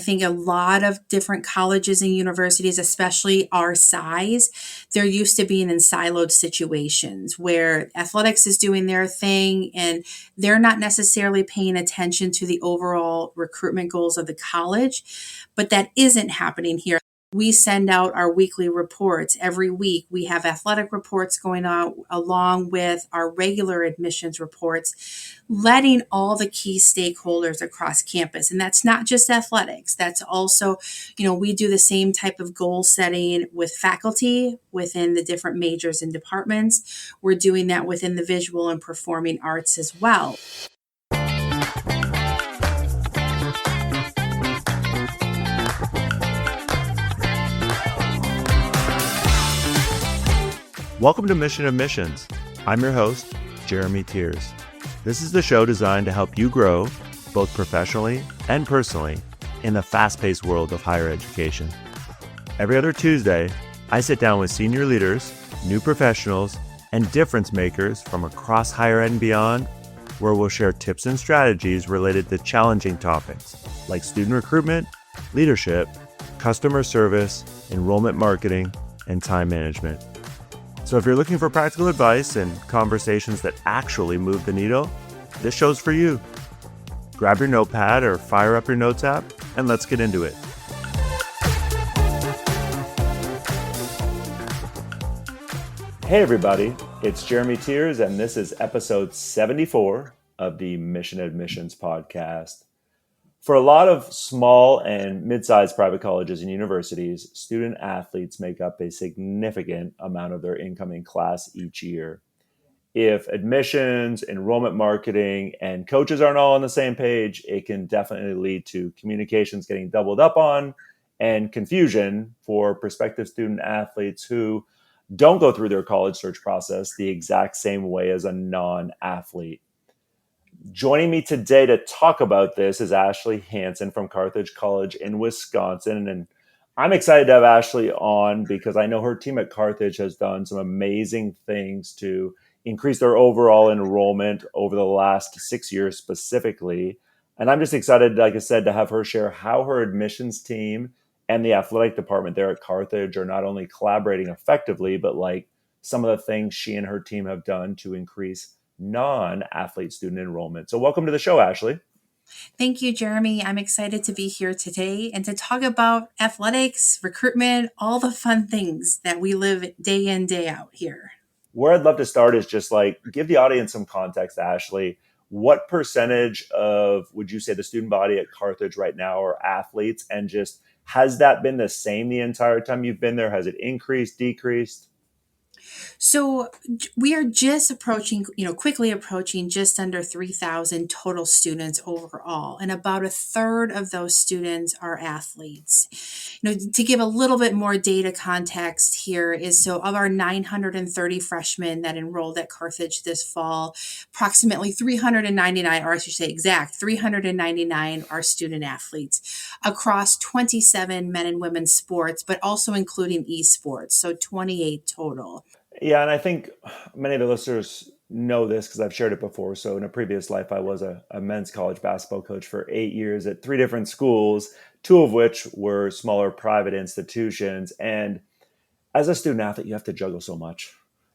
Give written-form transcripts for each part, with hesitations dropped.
think a lot of different colleges and universities, especially our size, they're used to being in siloed situations where athletics is doing their thing and they're not necessarily paying attention to the overall recruitment goals of the college. But that isn't happening here. We send out our weekly reports every week. We have athletic reports going on along with our regular admissions reports, letting all the key stakeholders across campus. And that's not just athletics. That's also, we do the same type of goal setting with faculty within the different majors and departments. We're doing that within the visual and performing arts as well. Welcome to Mission of Missions. I'm your host, Jeremy Tiers. This is the show designed to help you grow, both professionally and personally, in the fast-paced world of higher education. Every other Tuesday, I sit down with senior leaders, new professionals, and difference makers from across higher ed and beyond, where we'll share tips and strategies related to challenging topics like student recruitment, leadership, customer service, enrollment marketing, and time management. So if you're looking for practical advice and conversations that actually move the needle, this show's for you. Grab your notepad or fire up your notes app, and let's get into it. Hey everybody, it's Jeremy Tiers, and this is episode 74 of the Mission Admissions podcast. For a lot of small and mid-sized private colleges and universities, student athletes make up a significant amount of their incoming class each year. If admissions, enrollment marketing, and coaches aren't all on the same page, it can definitely lead to communications getting doubled up on and confusion for prospective student athletes who don't go through their college search process the exact same way as a non-athlete. Joining me today to talk about this is Ashley Hanson from Carthage College in Wisconsin. And I'm excited to have Ashley on because I know her team at Carthage has done some amazing things to increase their overall enrollment over the last 6 years specifically. And I'm just excited, like I said, to have her share how her admissions team and the athletic department there at Carthage are not only collaborating effectively, but like some of the things she and her team have done to increase non-athlete student enrollment. So welcome to the show, Ashley. Thank you, Jeremy. I'm excited to be here today and to talk about athletics, recruitment, all the fun things that we live day in, day out here. Where I'd love to start is just like give the audience some context, Ashley. What percentage of, would you say, the student body at Carthage right now are athletes? And just has that been the same the entire time you've been there? Has it increased, decreased? So we are just approaching, quickly approaching just under 3,000 total students overall. And about a third of those students are athletes. To give a little bit more data context here is so of our 930 freshmen that enrolled at Carthage this fall, approximately 399, or I should say exact, 399 are student athletes across 27 men and women's sports, but also including esports. So 28 total. Yeah, and I think many of the listeners know this because I've shared it before. So in a previous life, I was a men's college basketball coach for 8 years at 3 different schools, 2 of which were smaller private institutions. And as a student athlete, you have to juggle so much.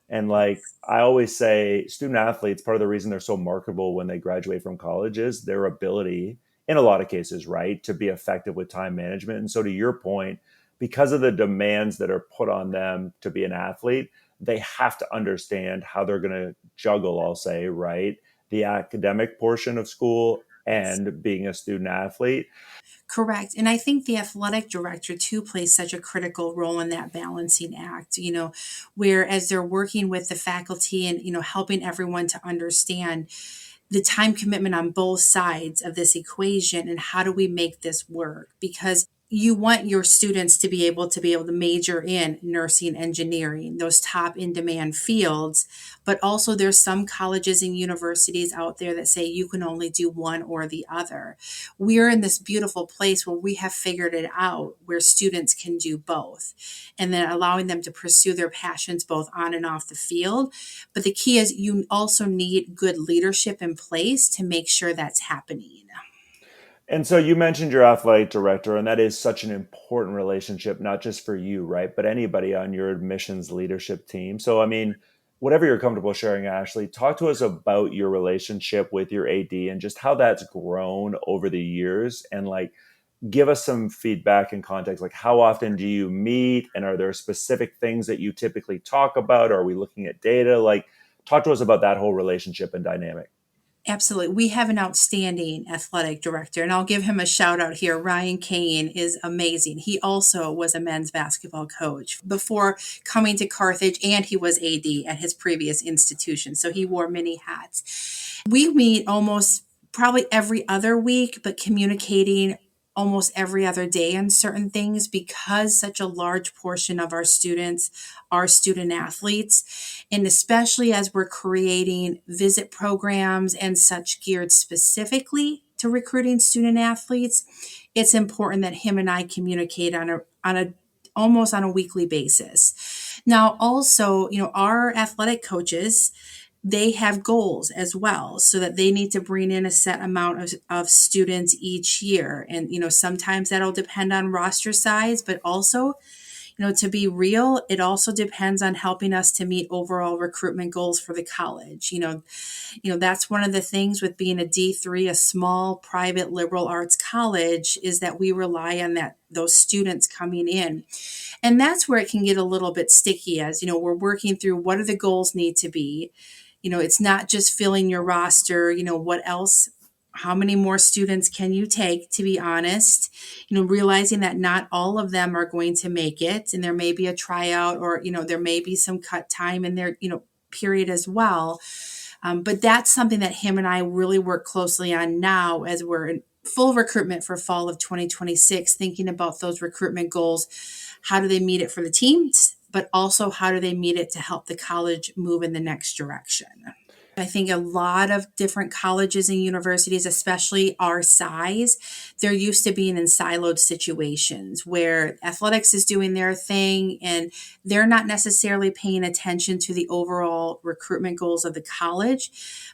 And like I always say, student athletes, part of the reason they're so marketable when they graduate from college is their ability, in a lot of cases, right, to be effective with time management. And so to your point, because of the demands that are put on them to be an athlete, they have to understand how they're going to juggle, I'll say, right, the academic portion of school and being a student athlete. Correct. And I think the athletic director too plays such a critical role in that balancing act, where as they're working with the faculty and, helping everyone to understand the time commitment on both sides of this equation and how do we make this work? Because you want your students to be able to major in nursing, engineering, those top in demand fields. But also there's some colleges and universities out there that say you can only do one or the other. We're in this beautiful place where we have figured it out where students can do both and then allowing them to pursue their passions both on and off the field. But the key is you also need good leadership in place to make sure that's happening. And so you mentioned your athletic director, and that is such an important relationship, not just for you, right? But anybody on your admissions leadership team. So, I mean, whatever you're comfortable sharing, Ashley, talk to us about your relationship with your AD and just how that's grown over the years. And like, give us some feedback and context. Like, how often do you meet? And are there specific things that you typically talk about? Are we looking at data? Like, talk to us about that whole relationship and dynamic. Absolutely. We have an outstanding athletic director, and I'll give him a shout out here. Ryan Kane is amazing. He also was a men's basketball coach before coming to Carthage, and he was AD at his previous institution. So he wore many hats. We meet almost probably every other week, but communicating almost every other day on certain things because such a large portion of our students are student athletes. And especially as we're creating visit programs and such geared specifically to recruiting student athletes, it's important that him and I communicate on a almost on a weekly basis. Now, also, our athletic coaches, they have goals as well so that they need to bring in a set amount of students each year. And sometimes that'll depend on roster size, but also, to be real, it also depends on helping us to meet overall recruitment goals for the college. That's one of the things with being a D3, a small private liberal arts college, is that we rely on those students coming in. And that's where it can get a little bit sticky as, we're working through what do the goals need to be. It's not just filling your roster, what else, how many more students can you take, to be honest, realizing that not all of them are going to make it, and there may be a tryout, or there may be some cut time in their period as well. But that's something that him and I really work closely on now as we're in full recruitment for fall of 2026, thinking about those recruitment goals. How do they meet it for the teams, but also how do they meet it to help the college move in the next direction? I think a lot of different colleges and universities, especially our size, they're used to being in siloed situations where athletics is doing their thing and they're not necessarily paying attention to the overall recruitment goals of the college.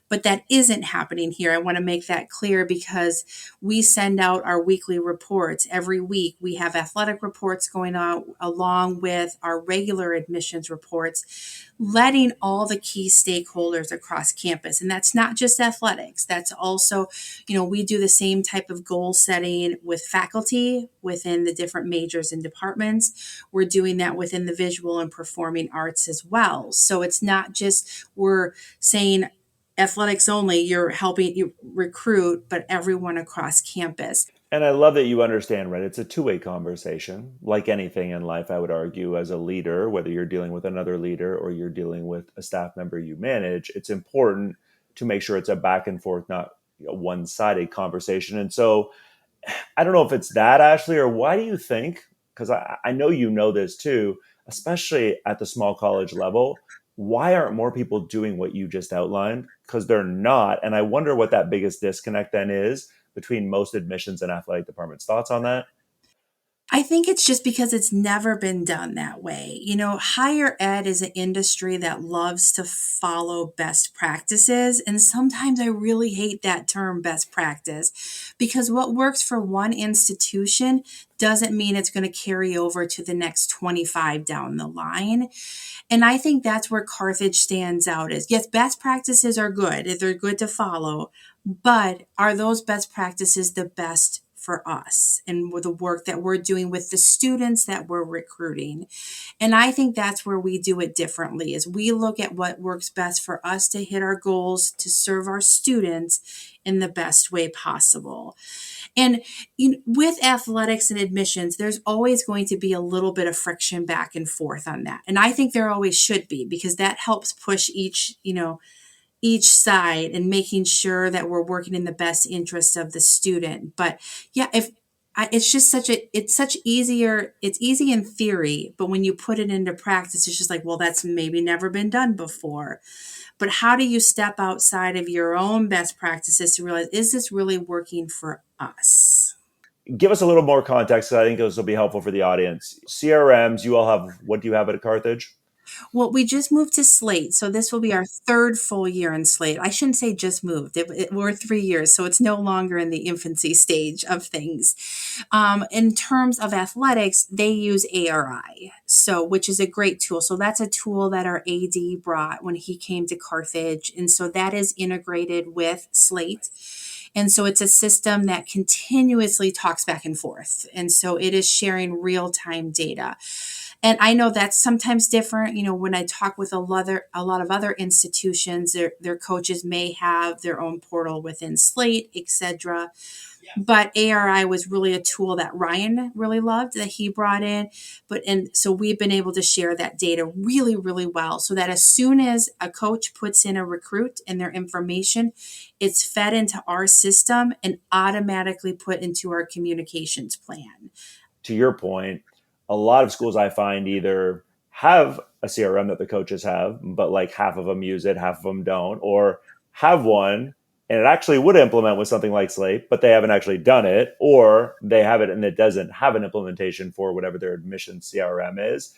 But that isn't happening here. I want to make that clear because we send out our weekly reports every week. We have athletic reports going on along with our regular admissions reports, letting all the key stakeholders across campus. And that's not just athletics. That's also, we do the same type of goal setting with faculty within the different majors and departments. We're doing that within the visual and performing arts as well. So it's not just we're saying athletics only, you're helping you recruit, but everyone across campus. And I love that you understand, right? It's a two-way conversation. Like anything in life, I would argue, as a leader, whether you're dealing with another leader or you're dealing with a staff member you manage, it's important to make sure it's a back and forth, not a one-sided conversation. And so I don't know if it's that, Ashley, or why do you think, because I know you know this too, especially at the small college level, why aren't more people doing what you just outlined? Because they're not. And I wonder what that biggest disconnect then is between most admissions and athletic departments. Thoughts on that? I think it's just because it's never been done that way. Higher ed is an industry that loves to follow best practices. And sometimes I really hate that term best practice because what works for one institution doesn't mean it's going to carry over to the next 25 down the line. And I think that's where Carthage stands out is yes, best practices are good. They're good to follow, but are those best practices the best for us and with the work that we're doing with the students that we're recruiting? And I think that's where we do it differently is we look at what works best for us to hit our goals to serve our students in the best way possible. And with athletics and admissions, there's always going to be a little bit of friction back and forth on that. And I think there always should be because that helps push each side and making sure that we're working in the best interest of the student. But yeah, if it's just it's easy in theory, but when you put it into practice, it's just like, well, that's maybe never been done before. But how do you step outside of your own best practices to realize, is this really working for us? Give us a little more context. 'Cause I think this will be helpful for the audience. CRMs, you all have, what do you have at Carthage? Well, we just moved to Slate, so this will be our third full year in Slate. I shouldn't say just moved. We're 3 years, so it's no longer in the infancy stage of things. In terms of athletics, they use ARI, so which is a great tool. So that's a tool that our AD brought when he came to Carthage, and so that is integrated with Slate. And so it's a system that continuously talks back and forth. And so it is sharing real time data. And I know that's sometimes different. When I talk with a lot of other institutions, their coaches may have their own portal within Slate, etc. But ARI was really a tool that Ryan really loved that he brought in. And so we've been able to share that data really, really well so that as soon as a coach puts in a recruit and their information, it's fed into our system and automatically put into our communications plan. To your point, a lot of schools I find either have a CRM that the coaches have, but like half of them use it, half of them don't, or have one and it actually would implement with something like Slate, but they haven't actually done it, or they have it and it doesn't have an implementation for whatever their admission CRM is.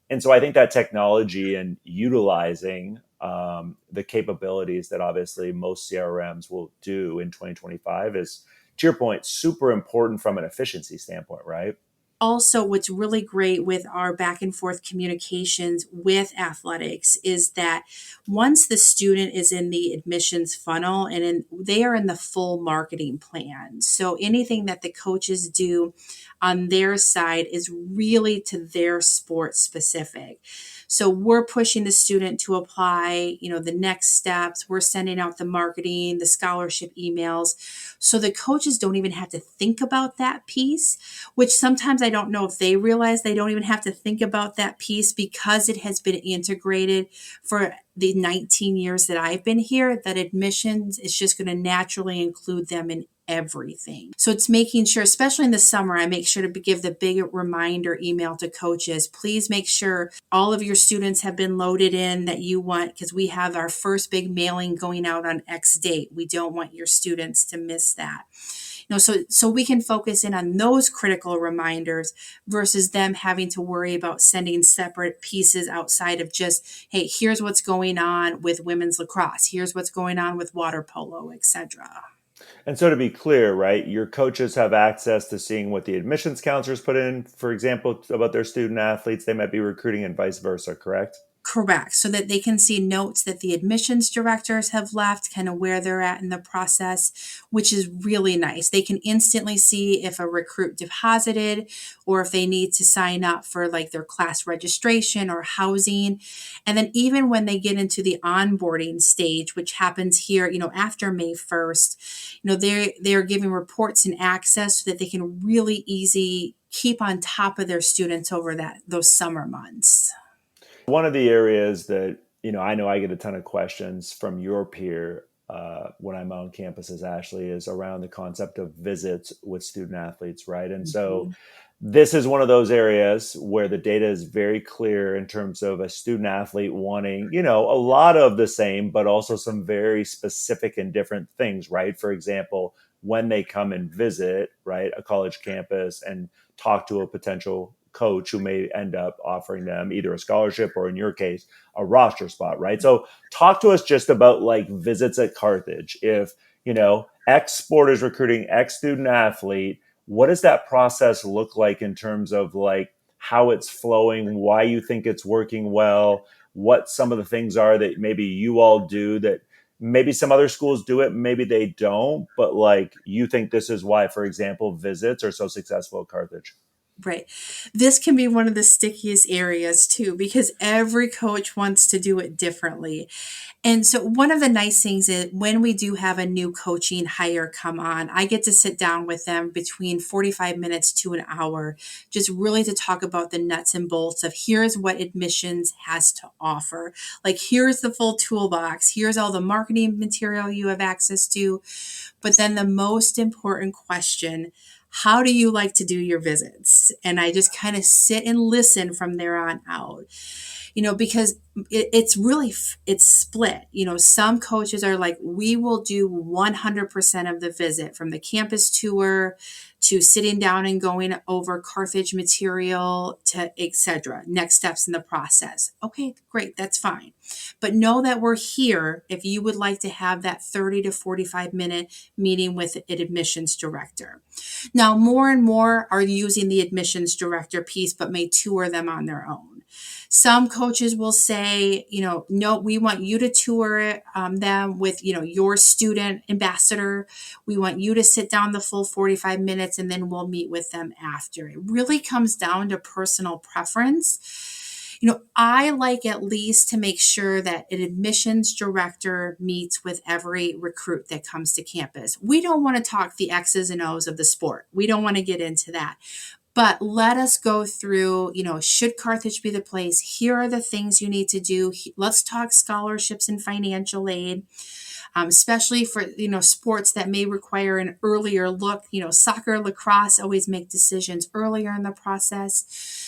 And so I think that technology and utilizing the capabilities that obviously most CRMs will do in 2025 is, to your point, super important from an efficiency standpoint, right? Also, what's really great with our back and forth communications with athletics is that once the student is in the admissions funnel they are in the full marketing plan. So anything that the coaches do on their side is really to their sport specific. So we're pushing the student to apply, the next steps. We're sending out the marketing, the scholarship emails. So the coaches don't even have to think about that piece, which sometimes I don't know if they realize they don't even have to think about that piece because it has been integrated for the 19 years that I've been here, that admissions is just going to naturally include them in everything. So it's making sure, especially in the summer, I make sure to give the big reminder email to coaches. Please make sure all of your students have been loaded in that you want, because we have our first big mailing going out on X date. We don't want your students to miss that. So we can focus in on those critical reminders versus them having to worry about sending separate pieces outside of just, hey, here's what's going on with women's lacrosse, here's what's going on with water polo, etc. And so to be clear, right, your coaches have access to seeing what the admissions counselors put in, for example, about their student athletes they might be recruiting and vice versa, correct? Correct. So that they can see notes that the admissions directors have left, kind of where they're at in the process, which is really nice. They can instantly see if a recruit deposited or if they need to sign up for like their class registration or housing. And then even when they get into the onboarding stage, which happens here, after May 1st, they're giving reports and access so that they can really easy keep on top of their students over those summer months. One of the areas that, I know I get a ton of questions from your peer when I'm on campuses, Ashley, is around the concept of visits with student athletes, right? And so Mhm. this is one of those areas where the data is very clear in terms of a student athlete wanting, a lot of the same, but also some very specific and different things, right? For example, when they come and visit, right, a college campus and talk to a potential coach who may end up offering them either a scholarship or, in your case, a roster spot, right? So talk to us just about like visits at Carthage. If, X sport is recruiting X student athlete, what does that process look like in terms of like how it's flowing, why you think it's working well, what some of the things are that maybe you all do that maybe some other schools do it, maybe they don't, but like you think this is why, for example, visits are so successful at Carthage? Right. This can be one of the stickiest areas too, because every coach wants to do it differently. And so, one of the nice things is when we do have a new coaching hire come on, I get to sit down with them between 45 minutes to an hour, just really to talk about the nuts and bolts of here's what admissions has to offer. Like, here's the full toolbox, here's all the marketing material you have access to. But then the most important question, how do you like to do your visits? And I just kind of sit and listen from there on out, because it's really, it's split. Some coaches are like, we will do 100% of the visit from the campus tour to sitting down and going over Carthage material to etc. Next steps in the process. Okay, great, that's fine. But know that we're here if you would like to have that 30 to 45-minute meeting with an admissions director. Now, more and more are using the admissions director piece, but may tour them on their own. Some coaches will say, no, we want you to tour them with, your student ambassador. We want you to sit down the full 45 minutes and then we'll meet with them after. It really comes down to personal preference. I like at least to make sure that an admissions director meets with every recruit that comes to campus. We don't want to talk the X's and O's of the sport. We don't want to get into that. But let us go through, should Carthage be the place? Here are the things you need to do. Let's talk scholarships and financial aid, especially for, sports that may require an earlier look. Soccer, lacrosse always make decisions earlier in the process.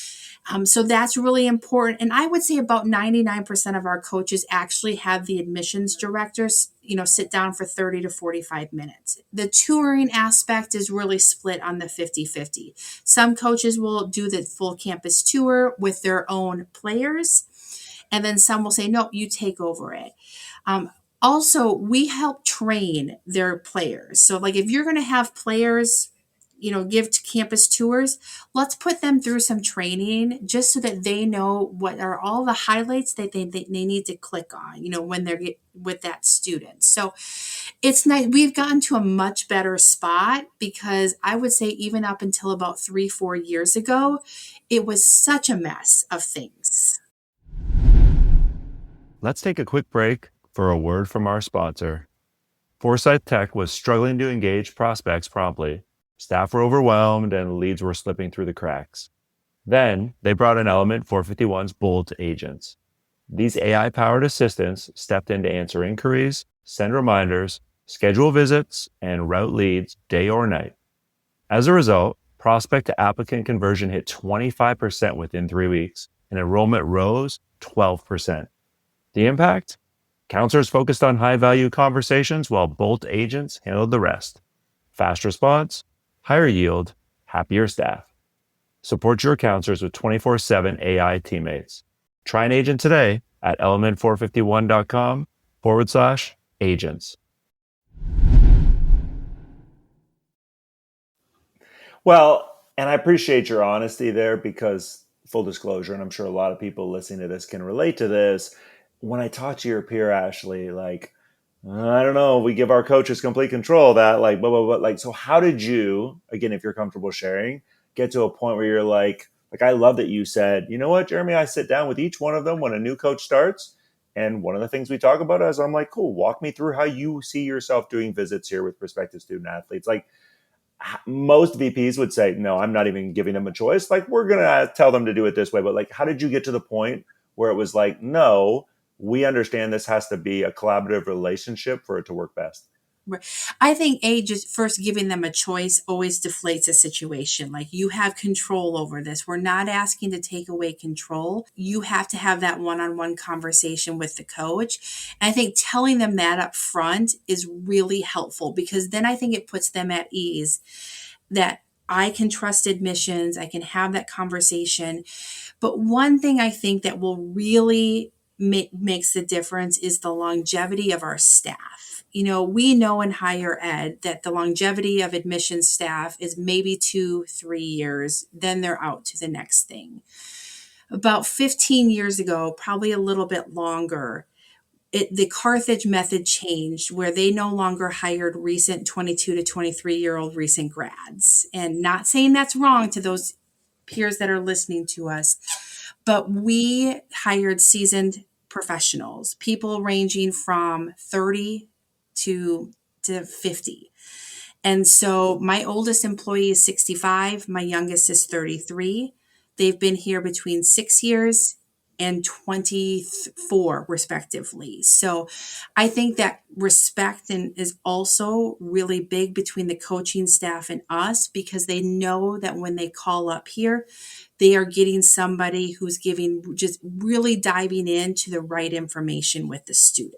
So that's really important. And I would say about 99% of our coaches actually have the admissions directors, sit down for 30 to 45 minutes. The touring aspect is really split on the 50-50. Some coaches will do the full campus tour with their own players. And then some will say, no, you take over it. Also, we help train their players. So like if you're going to have players give to campus tours, let's put them through some training just so that they know what are all the highlights that they need to click on, when they're with that student. So it's nice. We've gotten to a much better spot because I would say even up until about 3-4 years ago, it was such a mess of things. Let's take a quick break for a word from our sponsor. Forsyth Tech was struggling to engage prospects promptly. Staff were overwhelmed and leads were slipping through the cracks. Then they brought in Element 451's Bolt agents. These AI-powered assistants stepped in to answer inquiries, send reminders, schedule visits, and route leads day or night. As a result, prospect to applicant conversion hit 25% within 3 weeks, and enrollment rose 12%. The impact? Counselors focused on high-value conversations while Bolt agents handled the rest. Fast response, higher yield, happier staff. Support your counselors with 24/7 AI teammates. Try an agent today at element451.com/agents. Well, and I appreciate your honesty there because, full disclosure, and I'm sure a lot of people listening to this can relate to this. When I talked to your peer, Ashley, I don't know, we give our coaches complete control of that, blah, blah, blah. So how did you, again, if you're comfortable sharing, get to a point where you're like, I love that you said, you know what, Jeremy, I sit down with each one of them when a new coach starts. And one of the things we talk about is I'm like, cool, walk me through how you see yourself doing visits here with prospective student athletes. Most VPs would say, no, I'm not even giving them a choice. We're going to tell them to do it this way. But how did you get to the point where it was like, no, we understand this has to be a collaborative relationship for it to work best? I think just first giving them a choice always deflates a situation. You have control over this. We're not asking to take away control. You have to have that one-on-one conversation with the coach. And I think telling them that up front is really helpful because then I think it puts them at ease that I can trust admissions. I can have that conversation. But one thing I think that will really makes the difference is the longevity of our staff. We know in higher ed that the longevity of admissions staff is maybe 2-3 years, then they're out to the next thing. About 15 years ago, probably a little bit longer, the Carthage method changed where they no longer hired recent 22 to 23-year-old recent grads. And not saying that's wrong to those peers that are listening to us, but we hired seasoned professionals, people ranging from 30 to 50. And so my oldest employee is 65, my youngest is 33. They've been here between 6 years and 24 respectively. So I think that respect is also really big between the coaching staff and us because they know that when they call up here, they are getting somebody who's just really diving into the right information with the student.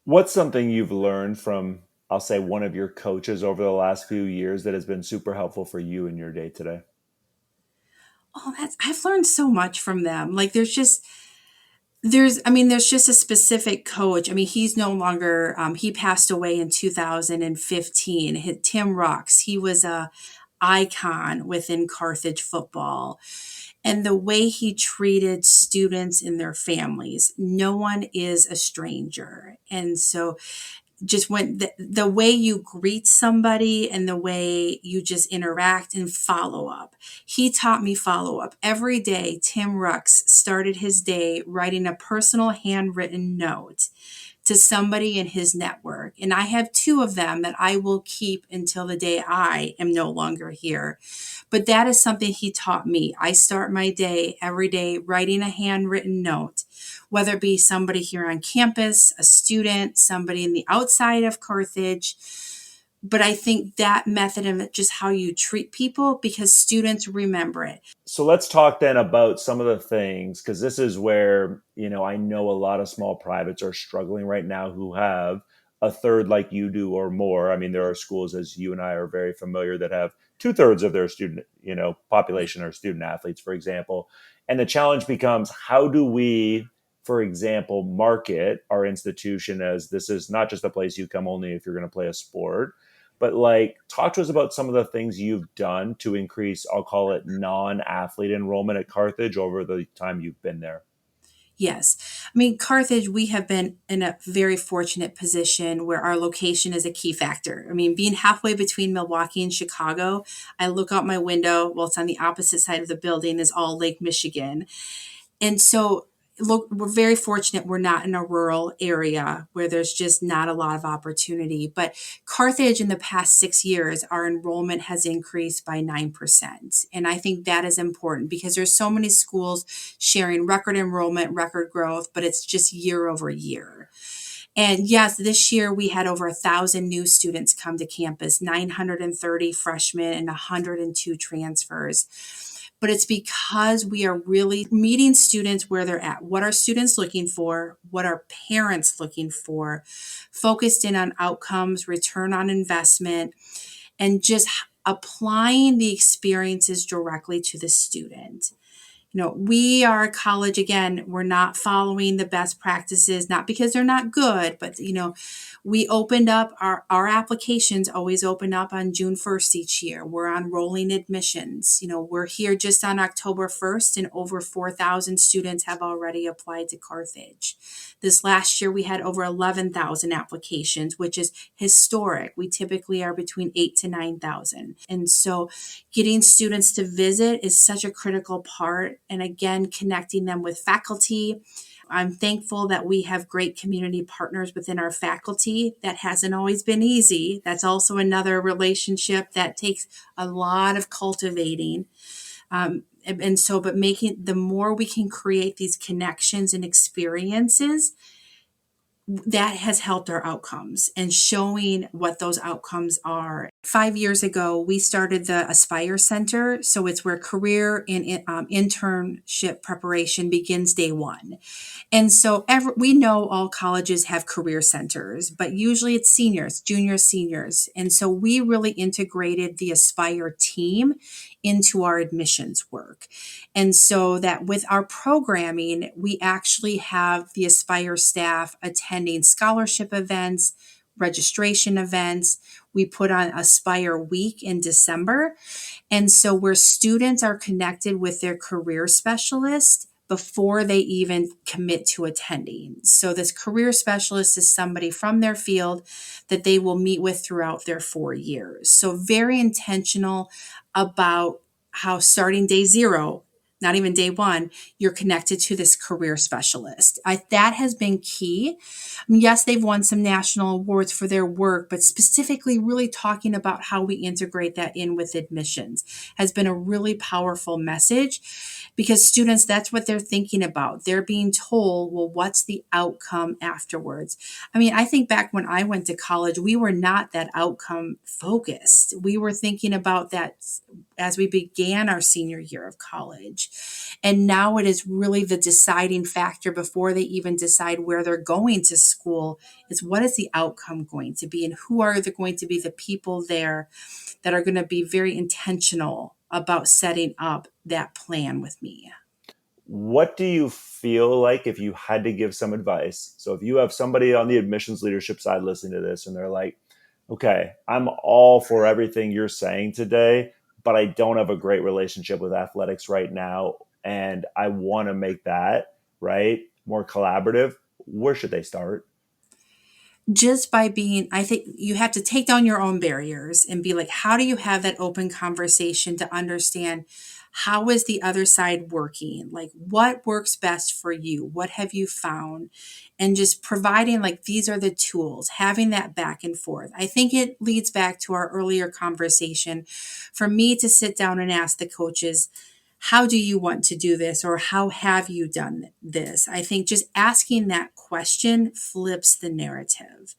What's something you've learned from I'll say, one of your coaches over the last few years that has been super helpful for you in your day today? Oh, I've learned so much from them. Like there's just a specific coach. I mean, he's no longer, he passed away in 2015. Tim Rocks, he was a icon within Carthage football. And the way he treated students and their families, no one is a stranger. And so just when the way you greet somebody and the way you just interact and follow up. He taught me follow up. Every day, Tim Rux started his day writing a personal handwritten note to somebody in his network. And I have two of them that I will keep until the day I am no longer here. But that is something he taught me. I start my day every day writing a handwritten note, whether it be somebody here on campus, a student, somebody in the outside of Carthage. But I think that method of just how you treat people, because students remember it. So let's talk then about some of the things, because this is where, I know a lot of small privates are struggling right now who have a third like you do or more. I mean, there are schools, as you and I are very familiar, that have two-thirds of their student, population are student athletes, for example. And the challenge becomes, how do we, for example, market our institution as this is not just a place you come only if you're going to play a sport, but like, talk to us about some of the things you've done to increase, I'll call it, non-athlete enrollment at Carthage over the time you've been there. Yes. I mean, Carthage, we have been in a very fortunate position where our location is a key factor. I mean, being halfway between Milwaukee and Chicago, I look out my window, well, it's on the opposite side of the building, is all Lake Michigan. And so, look, we're very fortunate we're not in a rural area where there's just not a lot of opportunity. But Carthage, in the past 6 years, our enrollment has increased by 9%. And I think that is important because there's so many schools sharing record enrollment, record growth, but it's just year over year. And yes, this year we had over 1,000 new students come to campus, 930 freshmen and 102 transfers. But it's because we are really meeting students where they're at. What are students looking for? What are parents looking for? Focused in on outcomes, return on investment, and just applying the experiences directly to the student. We are a college, again, we're not following the best practices, not because they're not good, but, we opened up our applications always open up on June 1st each year. We're on rolling admissions. We're here just on October 1st and over 4,000 students have already applied to Carthage. This last year we had over 11,000 applications, which is historic. We typically are between 8 to 9,000. And so getting students to visit is such a critical part. And again, connecting them with faculty. I'm thankful that we have great community partners within our faculty. That hasn't always been easy. That's also another relationship that takes a lot of cultivating. But making the more we can create these connections and experiences, that has helped our outcomes and showing what those outcomes are. 5 years ago, we started the Aspire Center. So it's where career and internship preparation begins day one. And so we know all colleges have career centers, but usually it's seniors, juniors, seniors. And so we really integrated the Aspire team into our admissions work. And so that with our programming, we actually have the Aspire staff attending scholarship events, registration events. We put on Aspire Week in December. And so where students are connected with their career specialist before they even commit to attending. So this career specialist is somebody from their field that they will meet with throughout their 4 years. So very intentional about how starting day zero, not even day one, you're connected to this career specialist. That has been key. Yes, they've won some national awards for their work, but specifically really talking about how we integrate that in with admissions has been a really powerful message because students, that's what they're thinking about. They're being told, well, what's the outcome afterwards? I mean, I think back when I went to college, we were not that outcome focused. We were thinking about that as we began our senior year of college. And now it is really the deciding factor before they even decide where they're going to school is what is the outcome going to be and who are going to be the people there that are going to be very intentional about setting up that plan with me. What do you feel like if you had to give some advice? So if you have somebody on the admissions leadership side listening to this and they're like, okay, I'm all for everything you're saying today, but I don't have a great relationship with athletics right now. And I want to make that right more collaborative. Where should they start? Just by being, I think you have to take down your own barriers and be like, how do you have that open conversation to understand how is the other side working? Like, what works best for you? What have you found? And just providing, like, these are the tools, having that back and forth. I think it leads back to our earlier conversation for me to sit down and ask the coaches, how do you want to do this or how have you done this? I think just asking that question flips the narrative.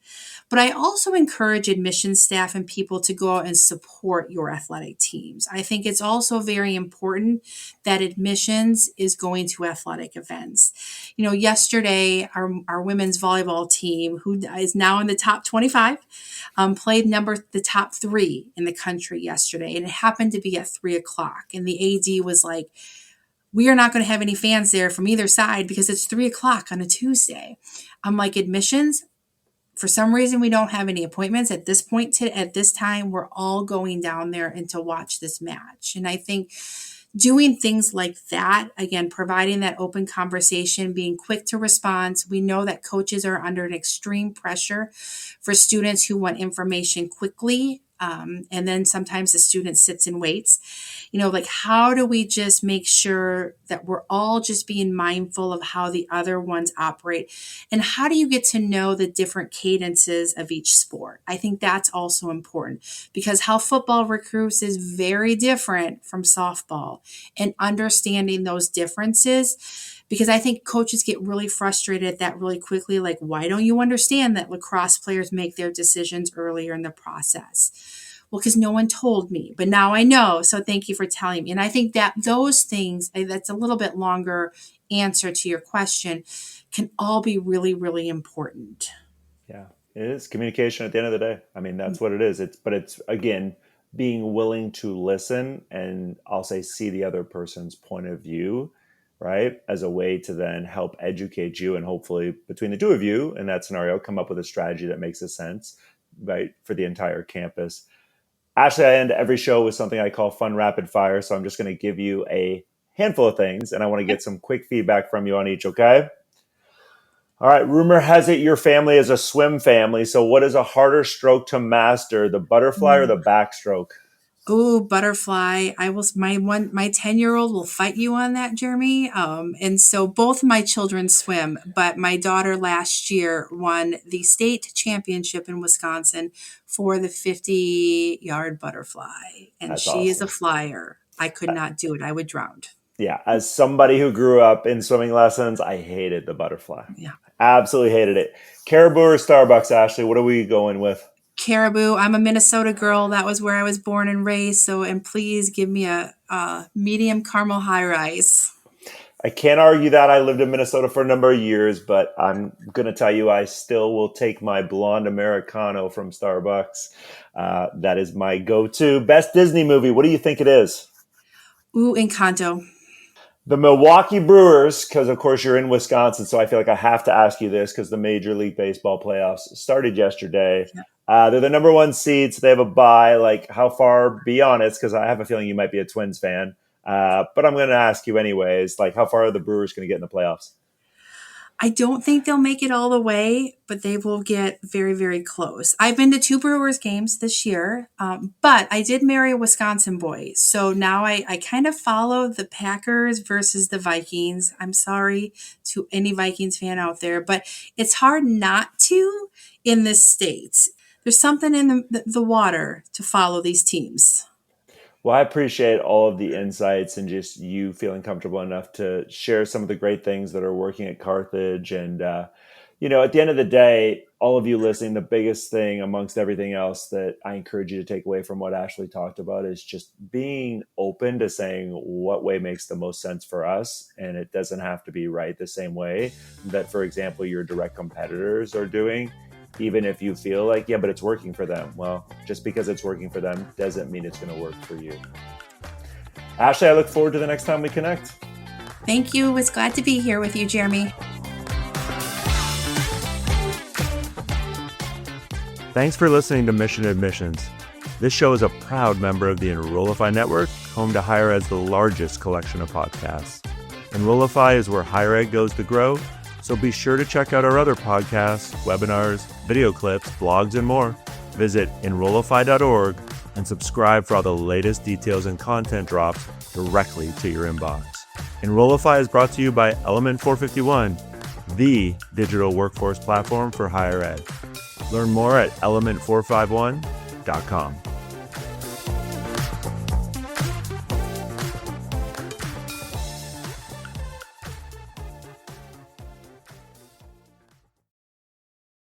But I also encourage admissions staff and people to go out and support your athletic teams. I think it's also very important that admissions is going to athletic events. You know, yesterday, our women's volleyball team, who is now in the top 25, played the top three in the country yesterday. And it happened to be at 3 o'clock. And the AD was like, we are not going to have any fans there from either side because it's 3 o'clock on a Tuesday. I'm like, admissions, for some reason we don't have any appointments at this point at this time. We're all going down there and to watch this match. And I think doing things like that, again, providing that open conversation, being quick to response. We know that coaches are under an extreme pressure for students who want information quickly. And then sometimes the student sits and waits. You know, like, how do we just make sure that we're all just being mindful of how the other ones operate? And how do you get to know the different cadences of each sport? I think that's also important because how football recruits is very different from softball, and understanding those differences, because I think coaches get really frustrated at that really quickly. Like, why don't you understand that lacrosse players make their decisions earlier in the process? Well, because no one told me, but now I know. So thank you for telling me. And I think that those things, that's a little bit longer answer to your question, can all be really, really important. Yeah, it is communication at the end of the day. I mean, that's what it is. But it's again, being willing to listen and I'll say see the other person's point of view, right? As a way to then help educate you and hopefully between the two of you in that scenario, come up with a strategy that makes a sense, right? For the entire campus. Ashley, I end every show with something I call fun rapid fire. So I'm just going to give you a handful of things and I want to get some quick feedback from you on each, okay? All right. Rumor has it your family is a swim family. So, what is a harder stroke to master, the butterfly or the backstroke? Oh, butterfly. My 10-year-old will fight you on that, Jeremy. And so both my children swim, but my daughter last year won the state championship in Wisconsin for the 50-yard butterfly. And That's she is a awesome. flyer. I could not do it. I would drown. Yeah. As somebody who grew up in swimming lessons, I hated the butterfly. Yeah. Absolutely hated it. Caribou or Starbucks, Ashley? What are we going with? Caribou. I'm a Minnesota girl. That was where I was born and raised. So, and please give me a medium caramel high rise. I can't argue that. I lived in Minnesota for a number of years, but I'm going to tell you, I still will take my blonde Americano from Starbucks. That is my go to. Best Disney movie. What do you think it is? Ooh, Encanto. The Milwaukee Brewers, because of course you're in Wisconsin, so I feel like I have to ask you this because the Major League Baseball playoffs started yesterday. They're the number one seed, so they have a bye. Like, how far? Be honest, because I have a feeling you might be a Twins fan. But I'm going to ask you anyways. Like, how far are the Brewers going to get in the playoffs? I don't think they'll make it all the way, but they will get very, very close. I've been to two Brewers games this year, but I did marry a Wisconsin boy. So now I kind of follow the Packers versus the Vikings. I'm sorry to any Vikings fan out there, but it's hard not to in this state. There's something in the water to follow these teams. Well, I appreciate all of the insights and just you feeling comfortable enough to share some of the great things that are working at Carthage and At the end of the day, all of you listening, the biggest thing amongst everything else that I encourage you to take away from what Ashley talked about is just being open to saying what way makes the most sense for us. And it doesn't have to be right the same way that, for example, your direct competitors are doing, even if you feel like, yeah, but it's working for them. Well, just because it's working for them doesn't mean it's going to work for you. Ashley, I look forward to the next time we connect. Thank you. Was glad to be here with you, Jeremy. Thanks for listening to Mission Admissions. This show is a proud member of the Enrollify Network, home to Higher Ed's largest collection of podcasts. Enrollify is where higher ed goes to grow, so be sure to check out our other podcasts, webinars, video clips, blogs, and more. Visit enrollify.org and subscribe for all the latest details and content drops directly to your inbox. Enrollify is brought to you by Element 451, the digital workforce platform for higher ed. Learn more at element451.com.